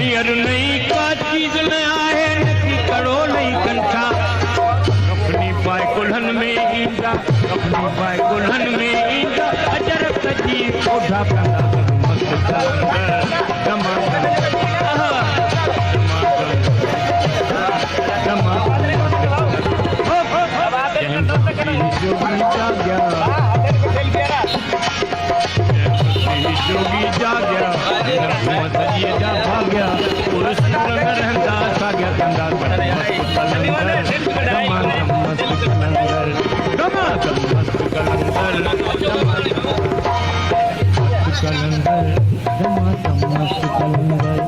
near नहीं का चीज न आहे नकी कड़ो नहीं कंठा अपनी पाए कुल्हन में ईंदा अपनी पाए कुल्हन में ईंदा अजर सजी ओढ़ा कंदा मस्त टमाटर जोगी जाग्या सजिए जा भाग्या पुरुष रंग रहंदा साग्या कंदा मस्त कलंदर दमादम मस्त कलंदर